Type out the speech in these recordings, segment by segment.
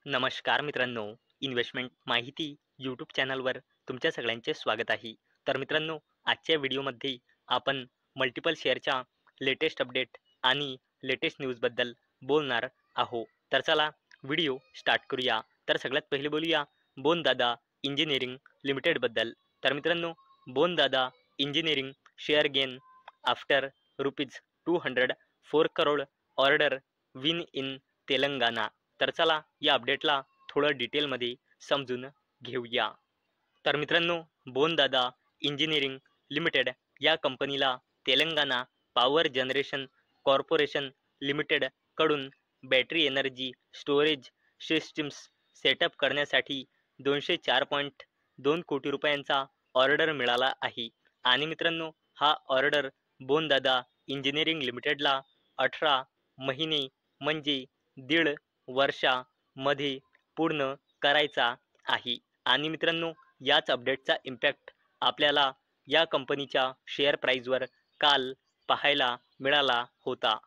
नमस्कार मित्रांनो, इन्व्हेस्टमेंट माहिती यूट्यूब चॅनलवर तुमच्या सगळ्यांचे स्वागत आहे. तर मित्रांनो, आजच्या व्हिडिओमध्ये आपण मल्टिपल शेअरच्या लेटेस्ट अपडेट आणि लेटेस्ट न्यूजबद्दल बोलणार आहोत. तर चला व्हिडिओ स्टार्ट करूया. तर सगळ्यात पहिले बोलूया बोनदादा इंजिनिअरिंग लिमिटेडबद्दल. तर मित्रांनो, Bondada engineering share gain after ₹204 crore order win in Telangana. तर चला या अपडेटला थोडं डिटेलमध्ये समजून घेऊया. तर मित्रांनो, बोनदादा इंजिनिअरिंग लिमिटेड या कंपनीला Telangana power generation corporation limited कडून battery energy storage systems setup करण्यासाठी 204.2 कोटी रुपयांचा ऑर्डर मिळाला आहे. आणि मित्रांनो, हा ऑर्डर बोनदादा इंजिनिअरिंग लिमिटेडला 18 महिने म्हणजे 1.5 वर्षामध्ये पूर्ण करायचा आहे. आणि मित्रांनो, याच अपडेटचा इम्पॅक्ट आपल्याला या कंपनीच्या शेअर प्राईजवर काल पाहायला मिळाला होता.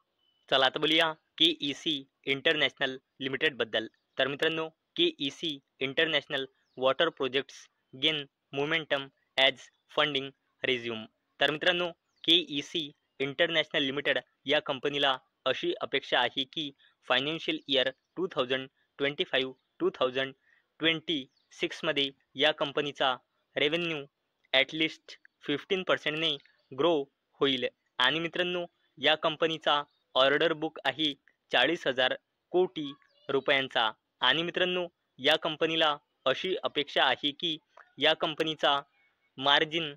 चला आता बोलूया KEC इंटरनॅशनल लिमिटेडबद्दल. तर मित्रांनो, KEC international water projects gain momentum as funding resume. तर मित्रांनो, KEC इंटरनॅशनल लिमिटेड या कंपनीला अशी अपेक्षा आहे की फायनान्शियल इयर 2025-2026 मध्ये या कंपनीचा रेव्हेन्यू ॲटलिस्ट 15% ग्रो होईल. आणि मित्रांनो, या कंपनीचा ऑर्डर बुक आहे 40,000 कोटी रुपयांचा. आणि मित्रांनो, या कंपनीला अशी अपेक्षा आहे की या कंपनीचा मार्जिन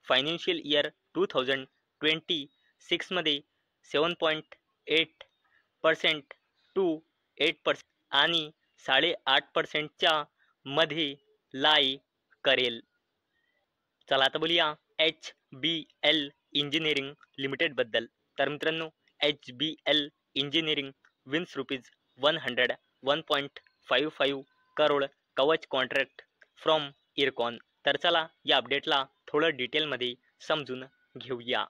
फायनान्शियल इयर 2026 मध्ये 7.8% टू 8% आणि 8.5%च्या मध्ये लाई करेल. चला आता बोलूया HBL इंजिनिअरिंग लिमिटेडबद्दल. तर मित्रांनो, HBL इंजिनिअरिंग विन्स ₹101.55 करोड कवच कॉन्ट्रॅक्ट फ्रॉम इरकॉन. तर चला या अपडेटला थोडं डिटेलमध्ये समजून घेऊया.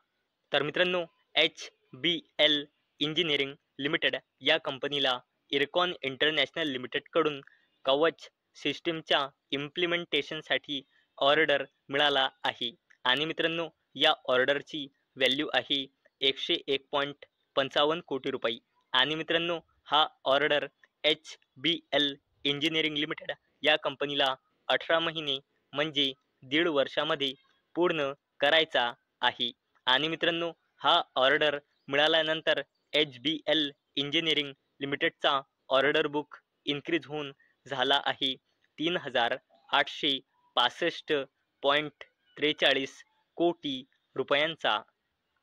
तर मित्रांनो, HBL इंजिनिअरिंग लिमिटेड या कंपनीला इरकॉन इंटरनॅशनल लिमिटेडकडून कवच सिस्टीमच्या इम्प्लिमेंटेशनसाठी ऑर्डर मिळाला आहे. आणि मित्रांनो, या ऑर्डरची व्हॅल्यू आहे 101.55 कोटी रुपये. आणि मित्रांनो, हा ऑर्डर HBL इंजिनिअरिंग लिमिटेड या कंपनीला 18 महिने म्हणजे 1.5 वर्षामध्ये पूर्ण करायचा आहे. आणि मित्रांनो, हा ऑर्डर मिळाल्यानंतर HBL इंजिनिअरिंग लिमिटेडचा ऑर्डर बुक इन्क्रीज होऊन झाला आहे 3,865.43 कोटी रुपयांचा.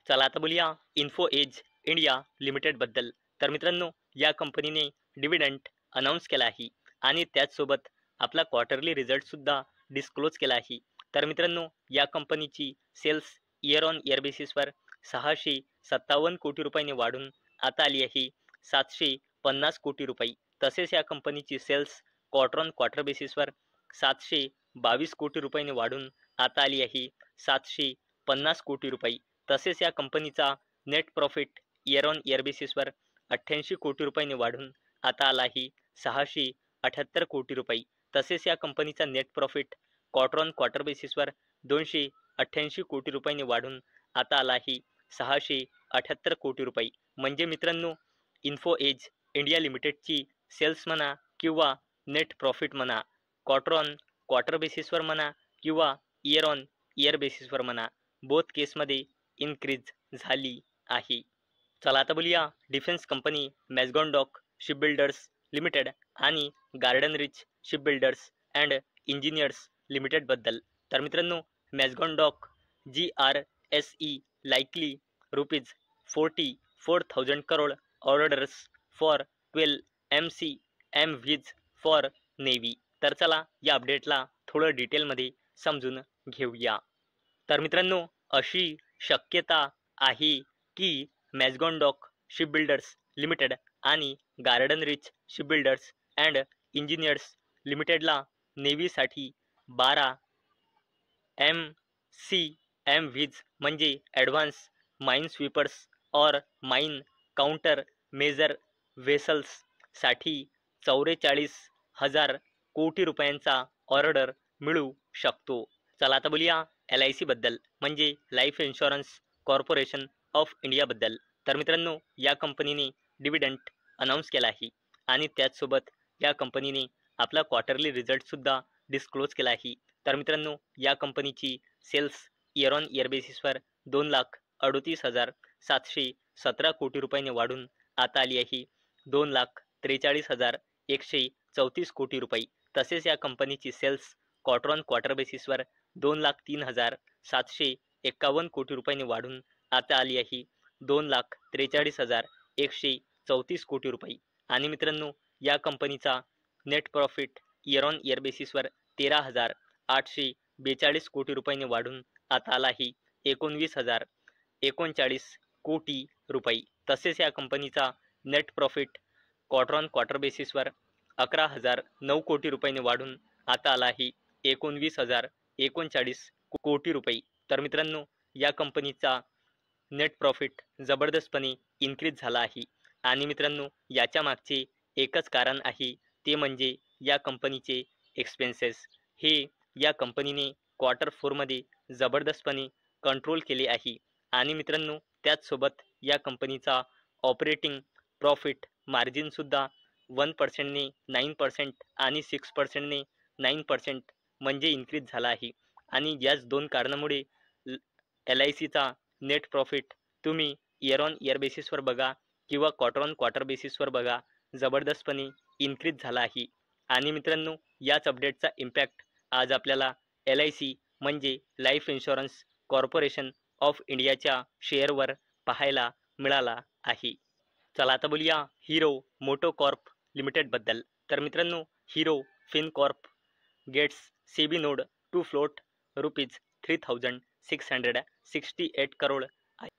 चला आता बोलूया इन्फो एज इंडिया लिमिटेडबद्दल. तर मित्रांनो, या कंपनीने डिव्हिडंड अनाऊन्स केला आहे आणि त्याचसोबत आपला क्वार्टरली रिझल्टसुद्धा डिस्क्लोज केला आहे. तर मित्रांनो, या कंपनीची सेल्स इयर ऑन इयर बेसिसवर 657 कोटी रुपयांनी वाढून आता आली आहे 750 कोटी रुपये. तसेच या कंपनीची सेल्स क्वार्टर ऑन क्वार्टर बेसिसवर 722 कोटी रुपयांनी वाढून आता आली आहे 750 कोटी रुपये. तसेच या कंपनीचा net profit year on year बेसिसवर 88 कोटी रुपयांनी वाढून आता आला आहे 678 कोटी रुपये. तसेच या कंपनीचा net profit quarter on quarter बेसिसवर 288 कोटी रुपयांनी वाढून आता आला आहे 678 कोटी रुपये. म्हणजे मित्रांनो, इन्फो एज इंडिया लिमिटेडची सेल्स म्हणा किंवा नेट प्रॉफिट म्हणा, क्वार्टर ऑन क्वार्टर बेसिसवर म्हणा किंवा इयर ऑन इयर बेसिसवर म्हणा, बोथ केसमध्ये इन्क्रीज झाली आहे. चला आता बोलूया defence company Mazagon Dock Shipbuilders Limited आणि Garden Reach Shipbuilders and Engineers लिमिटेडबद्दल. तर मित्रांनो, Mazagon Dock GRSE likely ₹44,000 crore orders for 12 MCMVs for navy. तर चला या अपडेटला थोडं डिटेलमध्ये समजून घेऊया. तर मित्रांनो, अशी शक्यता आहे की मॅझगॉन डॉक शिपबिल्डर्स लिमिटेड आणि Garden Reach Shipbuilders and engineers लिमिटेडला नेव्हीसाठी 12 MCMVs म्हणजे ॲडव्हान्स माइन स्वीपर्स और माइन काउंटर मेजर व्हेसल्स साठी 44 हजार कोटी रुपयांचा ऑर्डर मिळू शकतो. चला आता बोलूया LIC बद्दल, म्हणजे life insurance corporation of India बद्दल. तर मित्रांनो, या कंपनीने डिव्हिडंड अनाऊन्स केला आहे आणि त्याचसोबत या कंपनीने आपला क्वार्टरली रिझल्ट सुद्धा डिस्क्लोज केला आहे. तर मित्रांनो, या कंपनीची सेल्स इयर ऑन इयर बेसिसवर 2,38,717 कोटी रुपयांनी वाढून आता आली आहे 2,43,134 कोटी रुपये. तसेच या कंपनीची सेल्स क्वार्टर ऑन क्वार्टर बेसिसवर 2,03,751 कोटी रुपयांनी वाढून आता आली आहे 2,43,134 कोटी रुपये. आणि मित्रांनो, या कंपनीचा net profit year on year बेसिसवर 13,842 कोटी रुपयांनी वाढून आता आला आहे 19,039 कोटी रुपये. तसेच या कंपनीचा net profit quarter on quarter बेसिसवर 11,009 कोटी रुपयांनी वाढून आता आला आहे 19,039 कोटी रुपये. तर मित्रांनो, या कंपनीचा नेट प्रॉफिट जबरदस्तपणे इन्क्रीज झाला आहे. आणि मित्रांनो, याच्या मागचे एकच कारण आहे, ते म्हणजे या कंपनीचे एक्सपेन्सेस. हे या कंपनीने क्वार्टर 4मध्ये जबरदस्तपणे कंट्रोल केले आहे. आणि मित्रांनो, त्याचसोबत या कंपनीचा ऑपरेटिंग प्रॉफिट मार्जिनसुद्धा 1%ने 9% आणि 6%ने 9% म्हणजे इन्क्रीज झाला आहे. आणि याच दोन कारणामुळे LICचा नेट प्रॉफिट तुम्ही इयर ऑन इयर बेसिसवर बघा किंवा क्वार्टर ऑन क्वार्टर बेसिसवर बघा, जबरदस्तपणे इन्क्रीज झाला आहे. आणि मित्रांनो, याच अपडेटचा इम्पॅक्ट आज आपल्याला LIC म्हणजे लाईफ इन्शुरन्स कॉर्पोरेशन ऑफ इंडियाच्या शेअरवर पाहायला मिळाला आहे. चला आता बोलूया हिरो मोटोकॉर्प लिमिटेडबद्दल. तर मित्रांनो, Hero FinCorp gets SEBI nod to float ₹3,668 crore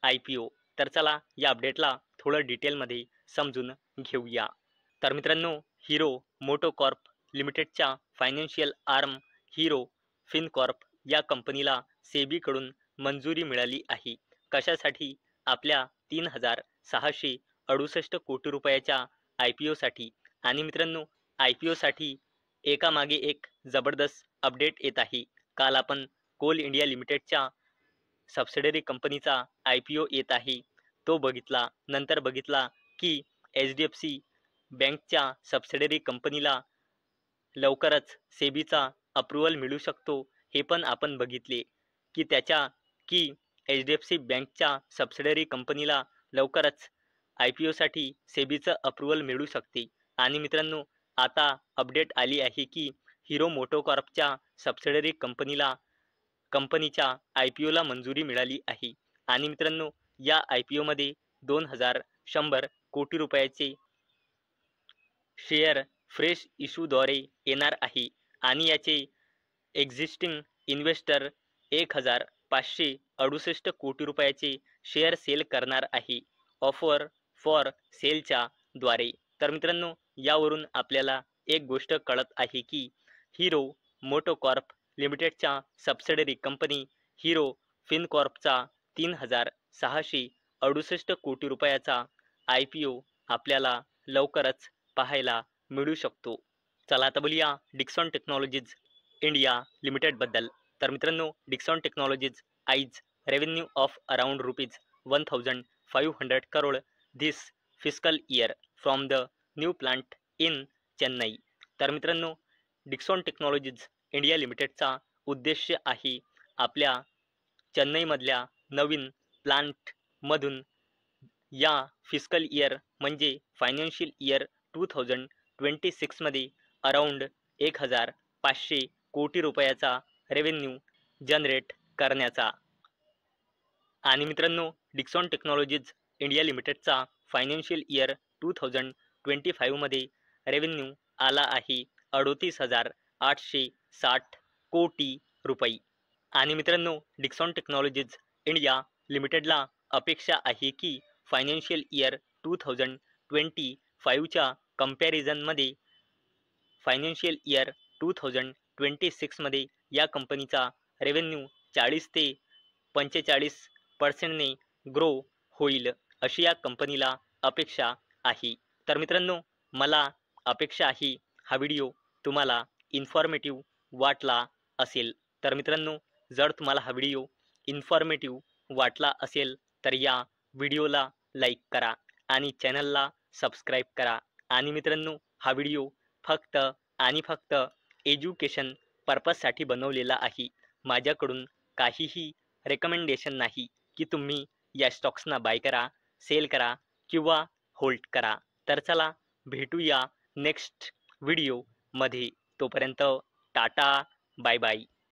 IPO. तर चला या अपडेटला थोडं डिटेलमध्ये समजून घेऊया. तर मित्रांनो, हिरो मोटोकॉर्प लिमिटेडच्या फायनान्शियल आर्म हिरो फिनकॉर्प या कंपनीला सेबीकडून मंजुरी मिळाली आहे. कशासाठी? आपल्या 3,668 कोटी रुपयाच्या IPOसाठी. आणि मित्रांनो, IPOसाठी एकामागे एक जबरदस्त अपडेट येत आहे. काल आपण कोल इंडिया लिमिटेडच्या सबसिडरी कंपनीचा IPO येत आहे, तो बघितला. नंतर बघितला की HDFC बँकच्या सबसिडरी कंपनीला लवकरच सेबीचा अप्रूव्हल मिळू शकतो, हे पण आपण बघितले की HDFC बँकच्या सबसिडरी कंपनीला लवकरच IPOसाठी सेबीचं अप्रूव्हल मिळू शकते. आणि मित्रांनो, आता अपडेट आली आहे की हिरो मोटोकॉर्पच्या सबसिडरी कंपनीच्या IPOला मंजुरी मिळाली आहे. आणि मित्रांनो, या IPOमध्ये 2,100 कोटी रुपयाचे शेअर फ्रेश इश्यूद्वारे येणार आहे. आणि याचे एक्झिस्टिंग इन्व्हेस्टर 1,568 कोटी रुपयाचे शेअर सेल करणार आहे ऑफर फॉर सेलच्या द्वारे. तर मित्रांनो, यावरून आपल्याला एक गोष्ट कळत आहे की हिरो मोटोकॉर्प लिमिटेडच्या सबसिडरी कंपनी हिरो फिनकॉर्पचा 3,668 कोटी रुपयाचा IPO आपल्याला लवकरच पाहायला मिळू शकतो. चला आता बोलूया डिक्सॉन टेक्नॉलॉजीज इंडिया लिमिटेडबद्दल. तर मित्रांनो, Dixon technologies eyes revenue of around ₹1,500 crore this fiscal year from the new plant in Chennai. तर मित्रांनो, डिक्सॉन टेक्नॉलॉजीज इंडिया लिमिटेडचा उद्देश आहे आपल्या चेन्नईमधल्या नवीन प्लांटमधून या फिस्कल इयर म्हणजे फायनान्शियल इयर 2026 मध्ये अराउंड 1,500 कोटी रुपयाचा रेव्हेन्यू जनरेट करण्याचा. आणि मित्रांनो, डिक्सॉन टेक्नॉलॉजीज इंडिया लिमिटेडचा फायनान्शियल इयर 2025 मध्ये रेव्हेन्यू आला आहे 38,860 कोटी रुपये. आणि मित्रांनो, डिक्सॉन टेक्नॉलॉजीज इंडिया लिमिटेडला अपेक्षा आहे की फायनान्शियल इयर 2025च्या कंपॅरिझनमध्ये फायनान्शियल इयर 2026 मध्ये या कंपनीचा रेव्हेन्यू 40 ते 45% ग्रो होईल, अशी या कंपनीला अपेक्षा आहे. तर मित्रांनो, मला अपेक्षा आहे हा व्हिडिओ तुम्हाला इन्फॉर्मेटिव्ह वाटला असेल. तर मित्रांनो, जर तुम्हाला हा व्हिडिओ इन्फॉर्मेटिव्ह वाटला असेल तर या व्हिडिओला लाईक करा आणि चॅनलला सबस्क्राईब करा. आणि मित्रांनो, हा व्हिडिओ फक्त आणि फक्त एज्युकेशन पर्पजसाठी बनवलेला आहे. माझ्याकडून काहीही रेकमेंडेशन नाही की तुम्ही या स्टॉक्सना बाय करा, सेल करा किंवा होल्ड करा. तर चला भेटूया नेक्स्ट व्हिडिओमध्ये. तोपर्यंत टाटा, बाय बाय.